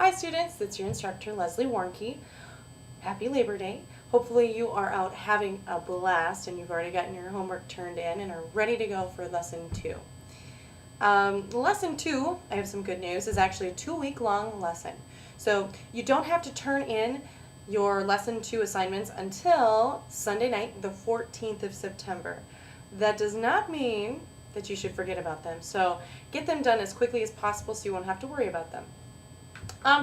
Hi students, it's your instructor Leslie Warnke. Happy Labor Day. Hopefully you are out having a blast and you've already gotten your homework turned in and are ready to go for lesson 2. Lesson 2, I have some good news, is actually a 2-week long lesson. So you don't have to turn in your lesson 2 assignments until Sunday night, the 14th of September. That does not mean that you should forget about them. So get them done as quickly as possible so you won't have to worry about them.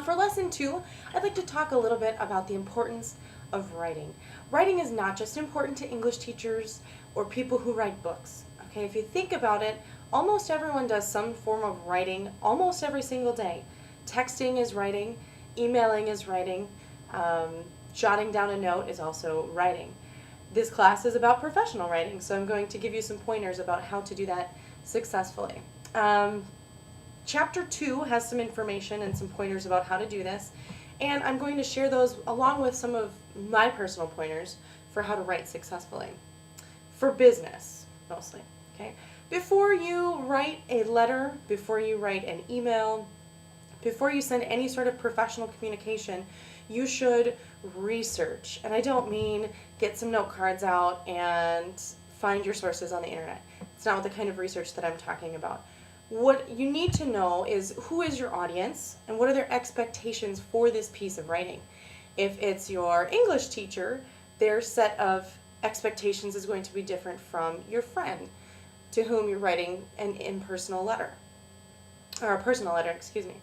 For lesson 2, I'd like to talk a little bit about the importance of writing. Writing is not just important to English teachers or people who write books. Okay, if you think about it, almost everyone does some form of writing almost every single day. Texting is writing, emailing is writing, jotting down a note is also writing. This class is about professional writing, so I'm going to give you some pointers about how to do that successfully. Chapter 2 has some information and some pointers about how to do this, and I'm going to share those along with some of my personal pointers for how to write successfully. For business, mostly. Okay? Before you write a letter, before you write an email, before you send any sort of professional communication, you should research. And I don't mean get some note cards out and find your sources on the internet. It's not the kind of research that I'm talking about. What you need to know is who is your audience and what are their expectations for this piece of writing. If it's your English teacher, their set of expectations is going to be different from your friend to whom you're writing an impersonal letter, or a personal letter, excuse me.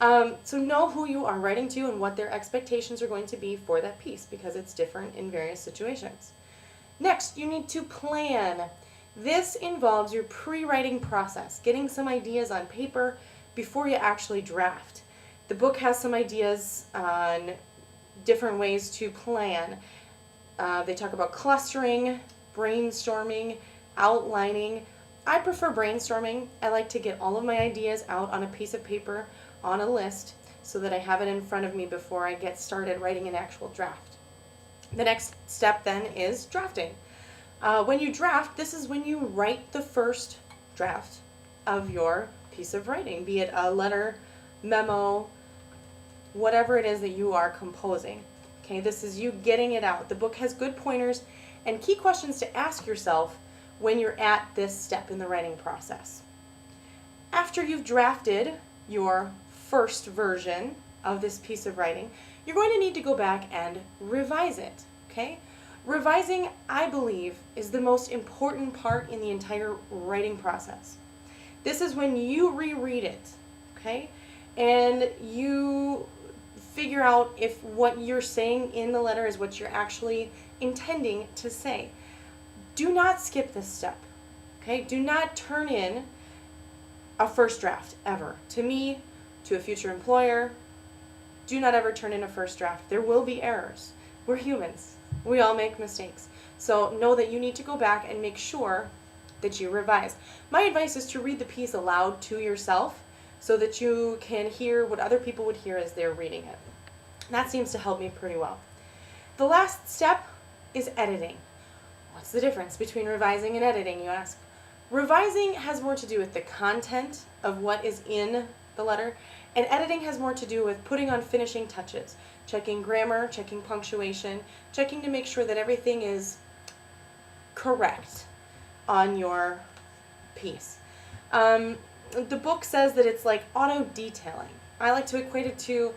So know who you are writing to and what their expectations are going to be for that piece, because it's different in various situations. Next, you need to plan. This involves your pre-writing process, getting some ideas on paper before you actually draft. The book has some ideas on different ways to plan. They talk about clustering, brainstorming, outlining. I prefer brainstorming. I like to get all of my ideas out on a piece of paper on a list so that I have it in front of me before I get started writing an actual draft. The next step then is drafting. When you draft, this is when you write the first draft of your piece of writing, be it a letter, memo, whatever it is that you are composing. Okay, this is you getting it out. The book has good pointers and key questions to ask yourself when you're at this step in the writing process. After you've drafted your first version of this piece of writing, you're going to need to go back and revise it. Okay? Revising, I believe, is the most important part in the entire writing process. This is when you reread it, okay? And you figure out if what you're saying in the letter is what you're actually intending to say. Do not skip this step, okay? Do not turn in a first draft, ever. To me, to a future employer, do not ever turn in a first draft. There will be errors. We're humans. We all make mistakes. So know that you need to go back and make sure that you revise. My advice is to read the piece aloud to yourself so that you can hear what other people would hear as they're reading it. That seems to help me pretty well. The last step is editing. What's the difference between revising and editing, you ask? Revising has more to do with the content of what is in the letter, and editing has more to do with putting on finishing touches, checking grammar, checking punctuation, checking to make sure that everything is correct on your piece. The book says that it's like auto-detailing. I like to equate it to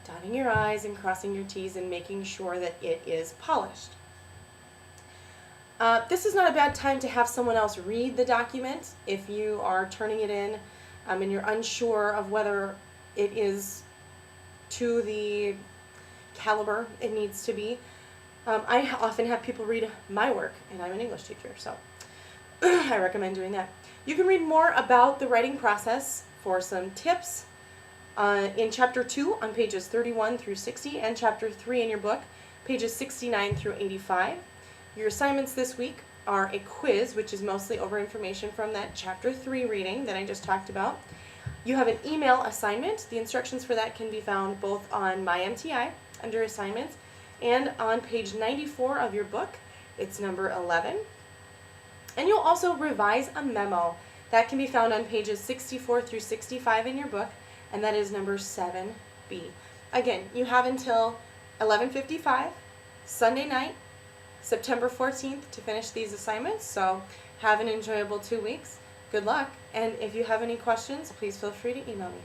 dotting your I's and crossing your T's and making sure that it is polished. This is not a bad time to have someone else read the document if you are turning it in and you're unsure of whether it is to the caliber it needs to be. I often have people read my work, and I'm an English teacher, so I recommend doing that. You can read more about the writing process for some tips in Chapter 2 on pages 31 through 60 and Chapter 3 in your book, pages 69 through 85. Your assignments this week are a quiz, which is mostly over information from that Chapter 3 reading that I just talked about. You have an email assignment. The instructions for that can be found both on my MTI under assignments and on page 94 of your book. It's number 11. And you'll also revise a memo. That can be found on pages 64 through 65 in your book, and that is number 7 be. Again, you have until 11:55 Sunday night, September 14th, to finish these assignments. So have an enjoyable 2 weeks. Good luck, and if you have any questions, please feel free to email me.